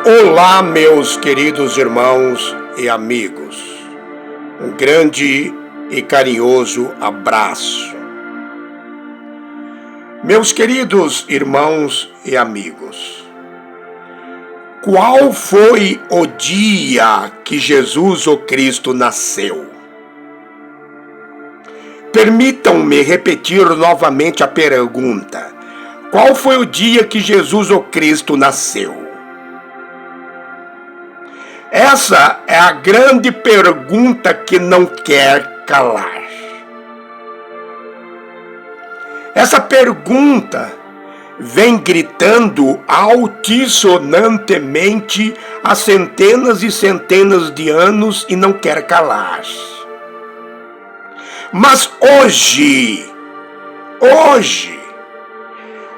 Olá, meus queridos irmãos e amigos. Um grande e carinhoso abraço. Meus queridos irmãos e amigos, qual foi o dia que Jesus o Cristo nasceu? Permitam-me repetir novamente a pergunta. Qual foi o dia que Jesus o Cristo nasceu? Essa é a grande pergunta que não quer calar. Essa pergunta vem gritando altissonantemente há centenas e centenas de anos e não quer calar. Mas hoje,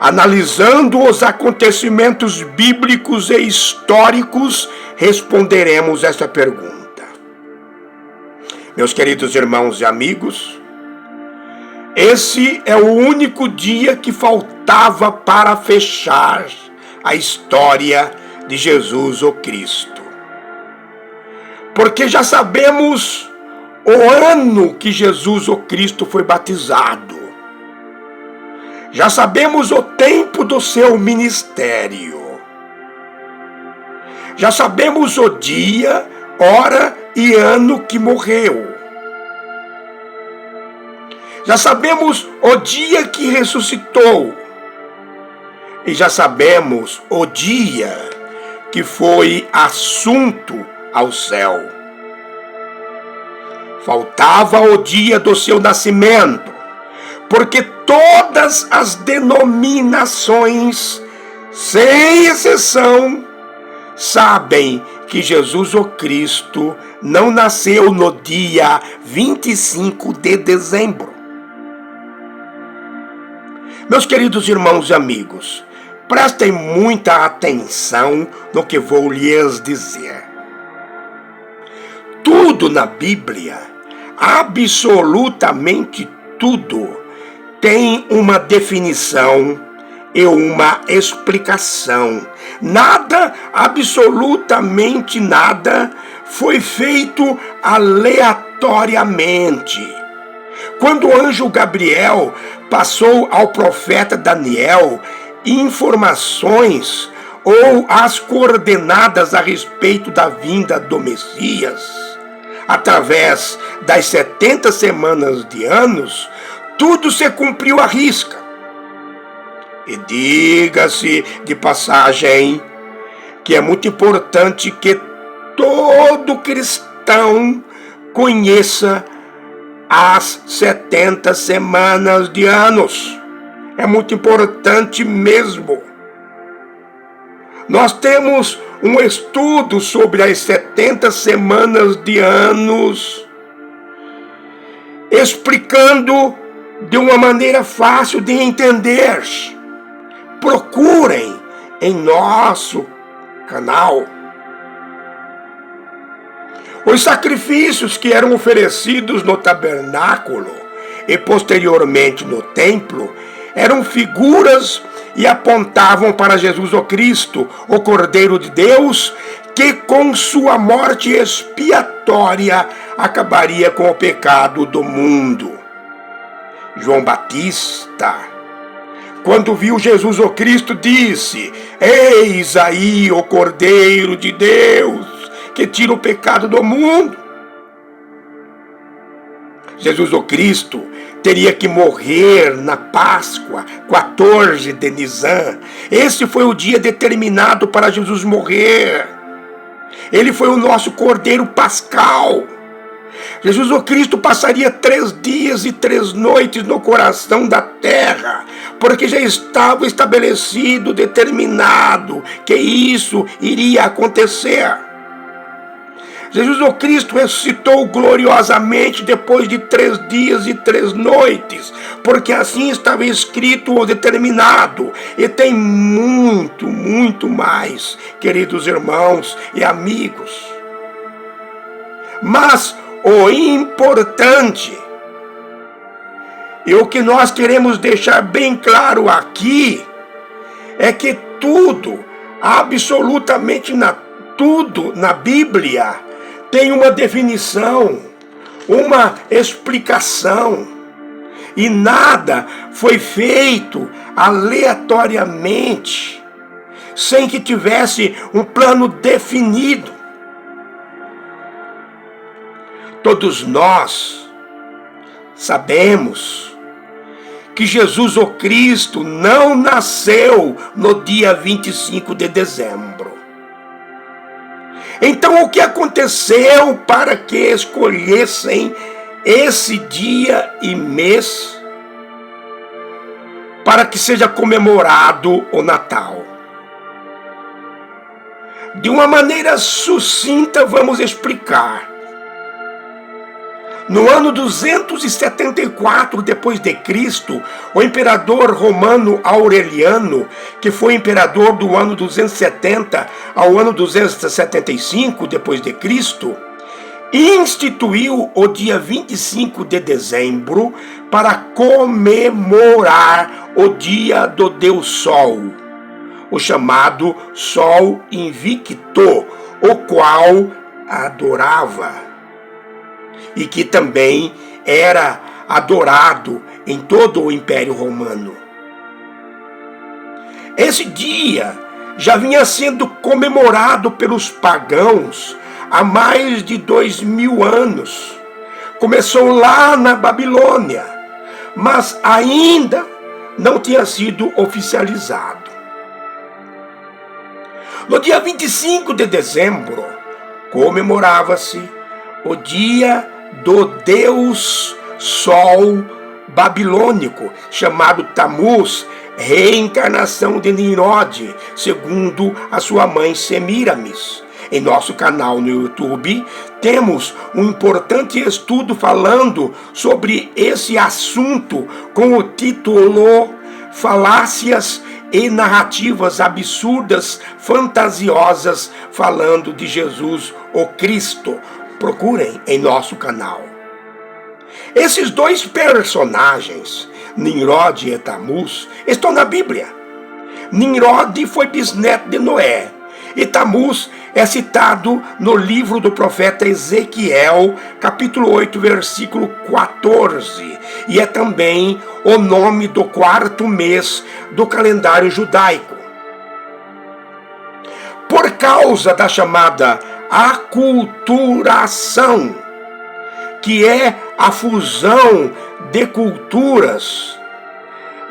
analisando os acontecimentos bíblicos e históricos, responderemos essa pergunta. Meus queridos irmãos e amigos, esse é o único dia que faltava para fechar a história de Jesus o Cristo. Porque já sabemos o ano que Jesus o Cristo foi batizado. Já sabemos o tempo do seu ministério. Já sabemos o dia, hora e ano que morreu. Já sabemos o dia que ressuscitou. E já sabemos o dia que foi assunto ao céu. Faltava o dia do seu nascimento, porque todas as denominações, sem exceção, sabem que Jesus o Cristo não nasceu no dia 25 de dezembro. Meus queridos irmãos e amigos, prestem muita atenção no que vou lhes dizer. Tudo na Bíblia, absolutamente tudo, tem uma definição e uma explicação. Nada, absolutamente nada, foi feito aleatoriamente. Quando o anjo Gabriel passou ao profeta Daniel informações ou as coordenadas a respeito da vinda do Messias, através das 70 semanas de anos, tudo se cumpriu à risca. E diga-se de passagem que é muito importante que todo cristão conheça as 70 semanas de anos. É muito importante mesmo. Nós temos um estudo sobre as 70 semanas de anos, explicando de uma maneira fácil de entender. Procurem em nosso canal. Os sacrifícios que eram oferecidos no tabernáculo e posteriormente no templo eram figuras e apontavam para Jesus o Cristo, o Cordeiro de Deus, que com sua morte expiatória acabaria com o pecado do mundo. João Batista, quando viu Jesus o Cristo, disse: "Eis aí o Cordeiro de Deus, que tira o pecado do mundo." Jesus o Cristo teria que morrer na Páscoa, 14 de Nisan. Esse foi o dia determinado para Jesus morrer. Ele foi o nosso Cordeiro Pascal. Jesus o Cristo passaria 3 dias e 3 noites no coração da terra, porque já estava estabelecido, determinado, que isso iria acontecer. Jesus o Cristo ressuscitou gloriosamente depois de 3 dias e 3 noites, porque assim estava escrito ou determinado. E tem muito, muito mais, queridos irmãos e amigos. Mas o importante, e o que nós queremos deixar bem claro aqui, é que tudo, Absolutamente tudo na Bíblia tem uma definição, uma explicação. E nada foi feito aleatoriamente, sem que tivesse um plano definido. Todos nós sabemos que Jesus, o Cristo, não nasceu no dia 25 de dezembro. Então, o que aconteceu para que escolhessem esse dia e mês para que seja comemorado o Natal? De uma maneira sucinta, vamos explicar. No ano 274 depois de Cristo, o imperador romano Aureliano, que foi imperador do ano 270 ao ano 275 depois de Cristo, instituiu o dia 25 de dezembro para comemorar o dia do Deus Sol, o chamado Sol Invicto, o qual adorava e que também era adorado em todo o Império Romano. Esse dia já vinha sendo comemorado pelos pagãos há mais de 2000 anos. Começou lá na Babilônia, mas ainda não tinha sido oficializado. No dia 25 de dezembro, comemorava-se o dia do Deus Sol babilônico, chamado Tamuz, reencarnação de Nimrod, segundo a sua mãe Semiramis. Em nosso canal no YouTube, temos um importante estudo falando sobre esse assunto com o título Falácias e Narrativas Absurdas, Fantasiosas, falando de Jesus, o Cristo. Procurem em nosso canal. Esses dois personagens, Nimrod e Tamuz, estão na Bíblia. Nimrod foi bisneto de Noé, e Tamuz é citado no livro do profeta Ezequiel, capítulo 8, versículo 14, e é também o nome do quarto mês do calendário judaico. Por causa da chamada aculturação, que é a fusão de culturas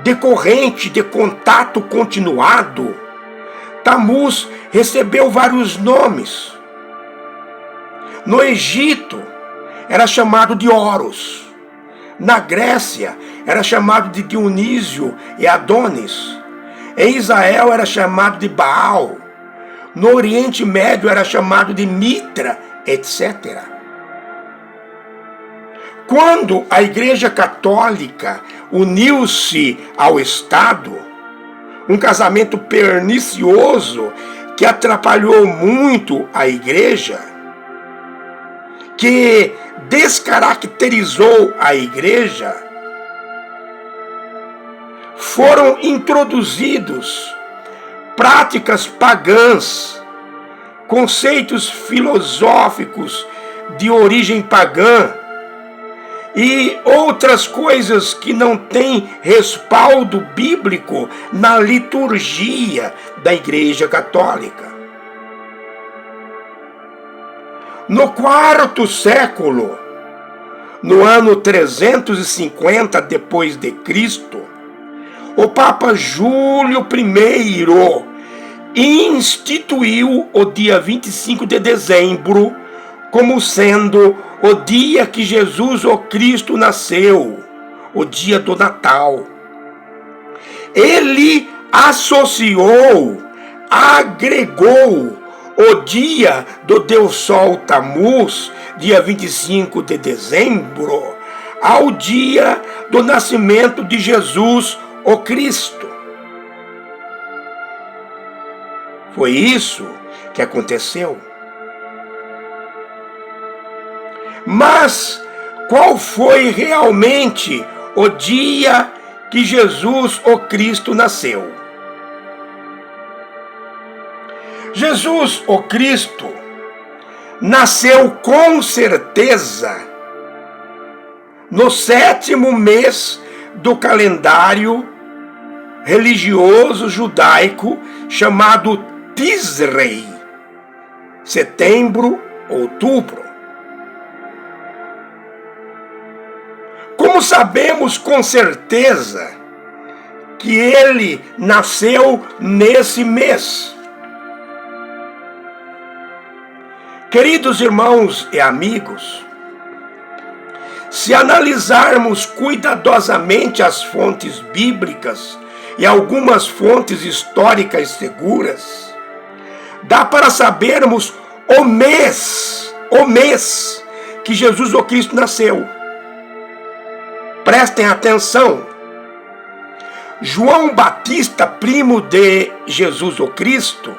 decorrente de contato continuado, Tamuz recebeu vários nomes. No Egito era chamado de Horus. Na Grécia era chamado de Dionísio e Adonis. Em Israel era chamado de Baal. No Oriente Médio era chamado de Mitra, etc. Quando a Igreja Católica uniu-se ao Estado, um casamento pernicioso que atrapalhou muito a Igreja, que descaracterizou a Igreja, foram introduzidos práticas pagãs, conceitos filosóficos de origem pagã e outras coisas que não têm respaldo bíblico na liturgia da Igreja Católica. No quarto século, no ano 350 depois de Cristo, o Papa Júlio I instituiu o dia 25 de dezembro como sendo o dia que Jesus, o Cristo, nasceu, o dia do Natal. Ele associou, agregou o dia do Deus Sol Tamuz, dia 25 de dezembro, ao dia do nascimento de Jesus, o Cristo. Foi isso que aconteceu. Mas qual foi realmente o dia que Jesus, o Cristo, nasceu? Jesus, o Cristo, nasceu com certeza no 7º mês do calendário religioso judaico chamado Tisrei, setembro, outubro. Como sabemos com certeza que ele nasceu nesse mês? Queridos irmãos e amigos, se analisarmos cuidadosamente as fontes bíblicas e algumas fontes históricas seguras, dá para sabermos o mês que Jesus o Cristo nasceu. Prestem atenção. João Batista, primo de Jesus o Cristo,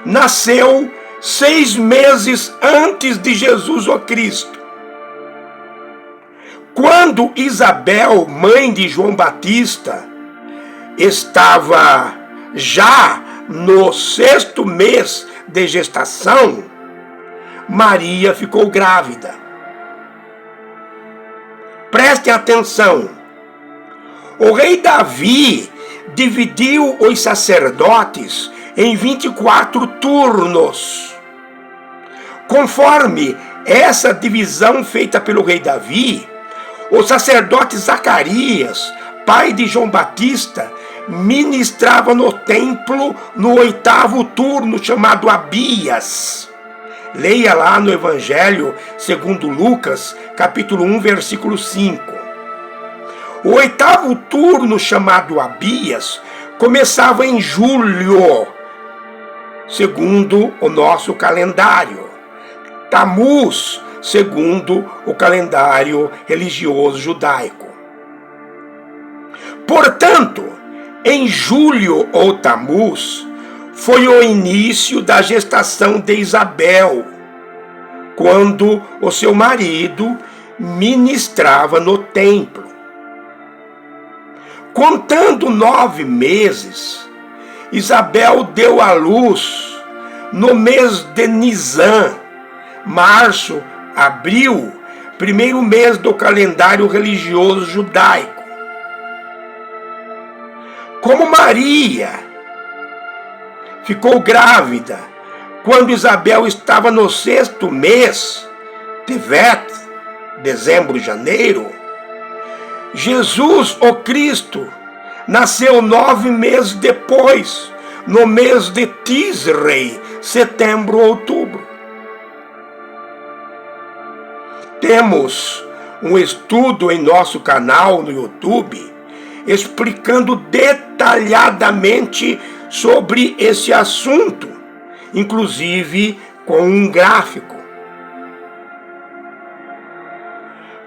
nasceu 6 meses antes de Jesus o Cristo. Quando Isabel, mãe de João Batista, estava já no 6º mês de gestação, Maria ficou grávida. Prestem atenção. O rei Davi dividiu os sacerdotes em 24 turnos. Conforme essa divisão feita pelo rei Davi, o sacerdote Zacarias, pai de João Batista, ministrava no templo no 8º turno, chamado Abias. Leia lá no Evangelho segundo Lucas, capítulo 1, versículo 5. O 8º turno, chamado Abias, começava em julho, segundo o nosso calendário. Tamuz, segundo o calendário religioso judaico. Portanto, em julho ou Tamuz, foi o início da gestação de Isabel, quando o seu marido ministrava no templo. Contando 9 meses, Isabel deu à luz no mês de Nisan, março, abril, 1º mês do calendário religioso judaico. Como Maria ficou grávida quando Isabel estava no 6º mês, Tevet, dezembro, janeiro, Jesus, o Cristo, nasceu 9 meses depois, no mês de Tisrei, setembro, outubro. Temos um estudo em nosso canal no YouTube explicando detalhadamente sobre esse assunto, inclusive com um gráfico.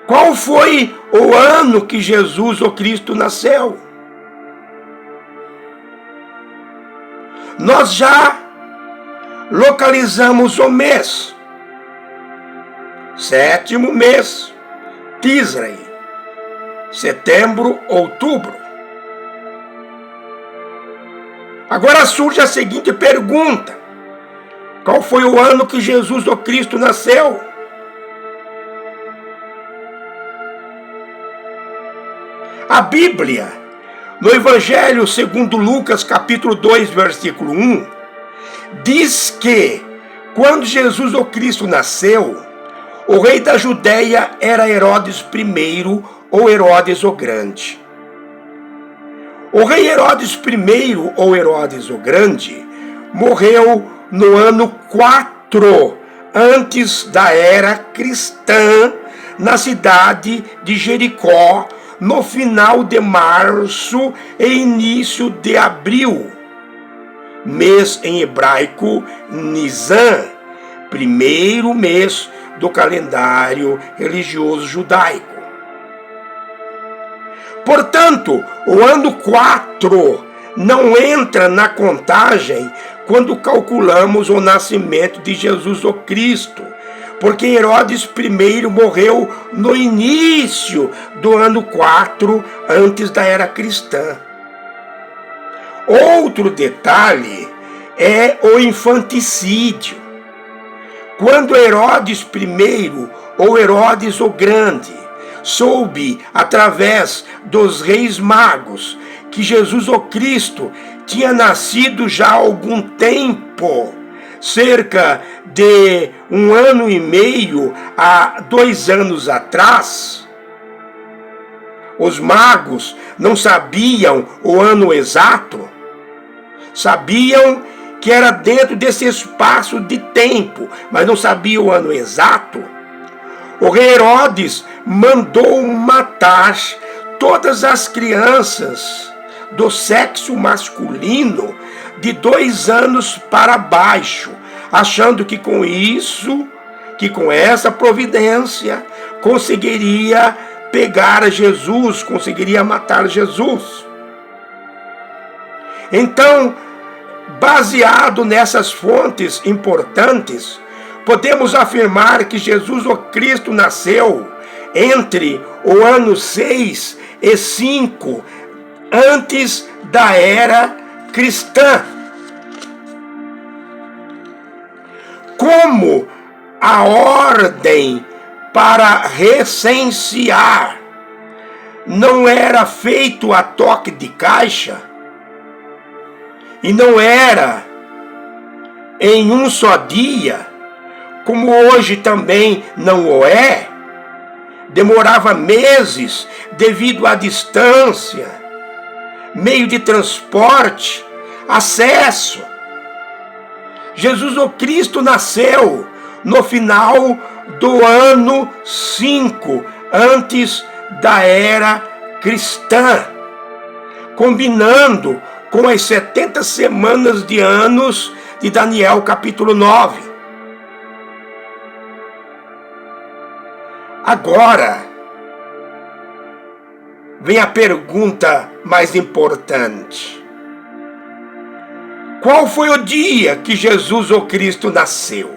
Qual foi o ano que Jesus, o Cristo, nasceu? Nós já localizamos o mês. 7º mês, Tisrei, setembro, outubro. Agora surge a seguinte pergunta: qual foi o ano que Jesus, o Cristo, nasceu? A Bíblia, no Evangelho segundo Lucas, capítulo 2, versículo 1, diz que, quando Jesus, o Cristo, nasceu, o rei da Judéia era Herodes I, ou Herodes o Grande. O rei Herodes I, ou Herodes o Grande, morreu no ano 4 antes da era cristã, na cidade de Jericó, no final de março e início de abril. Mês em hebraico, Nisan, 1º mês do calendário religioso judaico. Portanto, o ano 4 não entra na contagem quando calculamos o nascimento de Jesus o Cristo, porque Herodes I morreu no início do ano 4 antes da era cristã. Outro detalhe é o infanticídio. Quando Herodes I, ou Herodes o Grande, soube, através dos reis magos, que Jesus o Cristo tinha nascido já há algum tempo, cerca de 1 ano e meio a 2 anos atrás, os magos não sabiam o ano exato, sabiam que era dentro desse espaço de tempo, mas não sabiam o ano exato. O rei Herodes mandou matar todas as crianças do sexo masculino de 2 anos para baixo, achando que com isso, que com essa providência, conseguiria pegar Jesus, conseguiria matar Jesus. Então, baseado nessas fontes importantes, podemos afirmar que Jesus o Cristo nasceu entre o ano 6 e 5 antes da era cristã. Como a ordem para recensear não era feito a toque de caixa, e não era em um só dia, como hoje também não o é, demorava meses devido à distância, meio de transporte, acesso. Jesus o Cristo nasceu no final do ano 5 antes da era cristã, combinando com as 70 semanas de anos de Daniel capítulo 9. Agora, vem a pergunta mais importante. Qual foi o dia que Jesus o Cristo nasceu?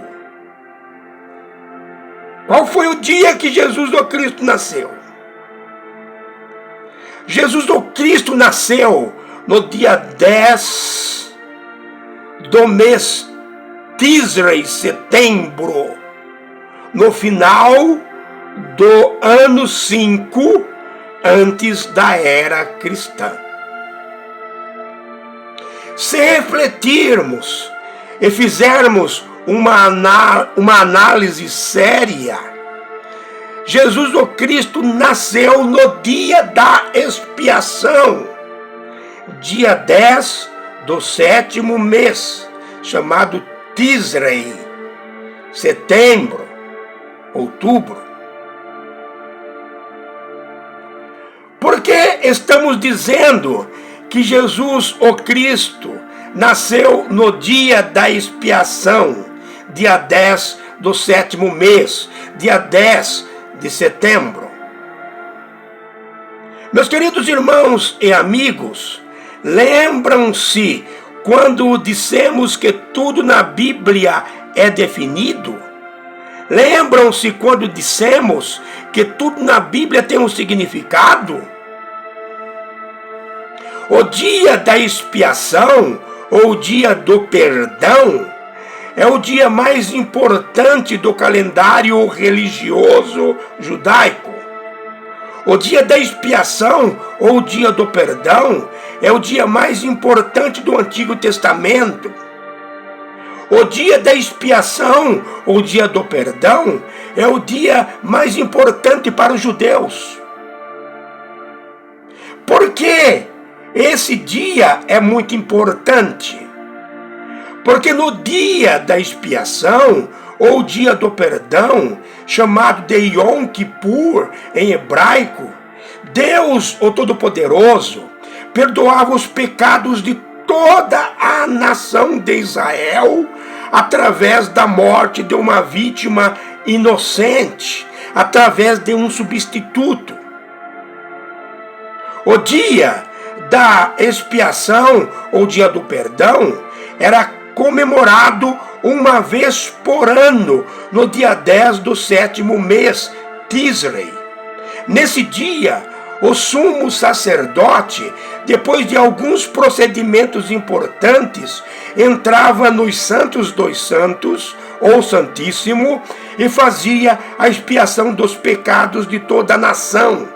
Qual foi o dia que Jesus o Cristo nasceu? Jesus o Cristo nasceu no dia 10 do mês Tisrei, setembro, no final do ano 5 antes da era cristã. Se refletirmos e fizermos uma análise séria, Jesus o Cristo nasceu no dia da expiação, dia 10 do 7º mês, chamado Tisrei, setembro, outubro. Por que estamos dizendo que Jesus o Cristo nasceu no dia da expiação, dia 10 do 7º mês, dia 10 de setembro? Meus queridos irmãos e amigos, lembram-se quando dissemos que tudo na Bíblia é definido? Lembram-se quando dissemos que tudo na Bíblia tem um significado? O dia da expiação, ou o dia do perdão, é o dia mais importante do calendário religioso judaico. O dia da expiação, ou o dia do perdão, é o dia mais importante do Antigo Testamento. O dia da expiação, ou o dia do perdão, é o dia mais importante para os judeus. Por que esse dia é muito importante? Porque no dia da expiação, ou dia do perdão, chamado de Yom Kippur em hebraico, Deus, o Todo-Poderoso, perdoava os pecados de toda a nação de Israel através da morte de uma vítima inocente, através de um substituto. O dia da expiação, ou dia do perdão, era comemorado uma vez por ano, no dia 10 do 7º mês, Tisrei. Nesse dia, o sumo sacerdote, depois de alguns procedimentos importantes, entrava nos Santos dos Santos, ou Santíssimo, e fazia a expiação dos pecados de toda a nação.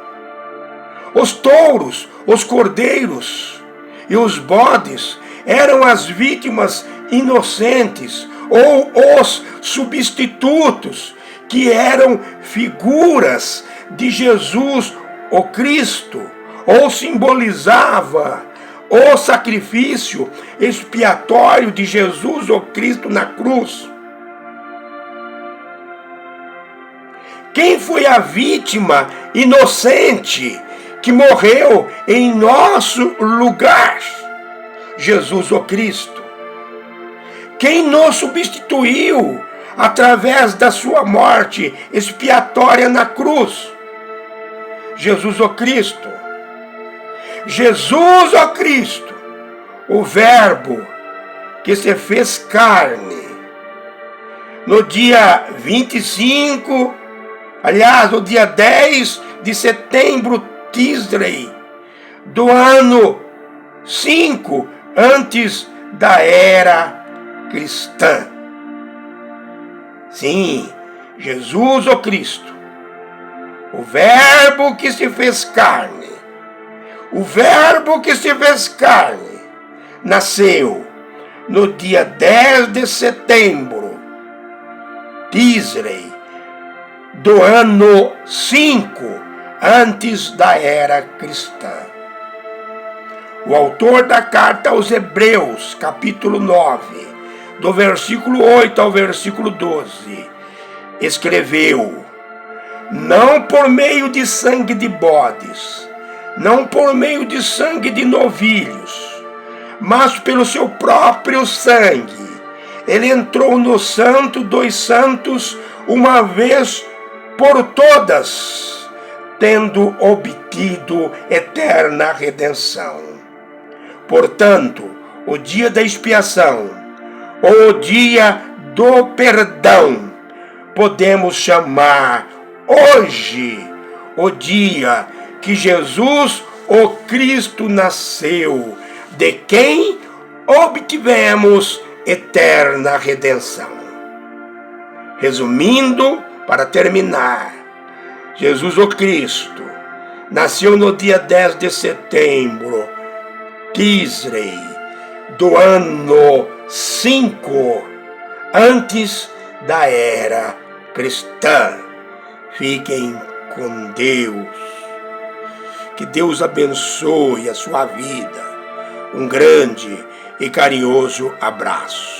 Os touros, os cordeiros e os bodes eram as vítimas inocentes, ou os substitutos, que eram figuras de Jesus, o Cristo, ou simbolizava o sacrifício expiatório de Jesus, o Cristo, na cruz. Quem foi a vítima inocente que morreu em nosso lugar? Jesus, o Cristo. Quem nos substituiu através da sua morte expiatória na cruz? Jesus, o Cristo. Jesus, o Cristo, o Verbo que se fez carne. No dia 25, aliás, no dia 10 de setembro, Tisrei, do ano 5 antes da era cristã. Sim, Jesus, o Cristo, o Verbo que se fez carne, o Verbo que se fez carne, nasceu no dia 10 de setembro, Tisrei, do ano 5 antes da era cristã. O autor da carta aos Hebreus, capítulo 9, do versículo 8 ao versículo 12, escreveu: não por meio de sangue de bodes, não por meio de sangue de novilhos, mas pelo seu próprio sangue, ele entrou no Santo dos Santos uma vez por todas, tendo obtido eterna redenção. Portanto, o dia da expiação, ou o dia do perdão, podemos chamar hoje o dia que Jesus, o Cristo, nasceu, de quem obtivemos eterna redenção. Resumindo, para terminar, Jesus, o Cristo, nasceu no dia 10 de setembro, Tisrei, do ano 5 antes da era cristã. Fiquem com Deus. Que Deus abençoe a sua vida. Um grande e carinhoso abraço.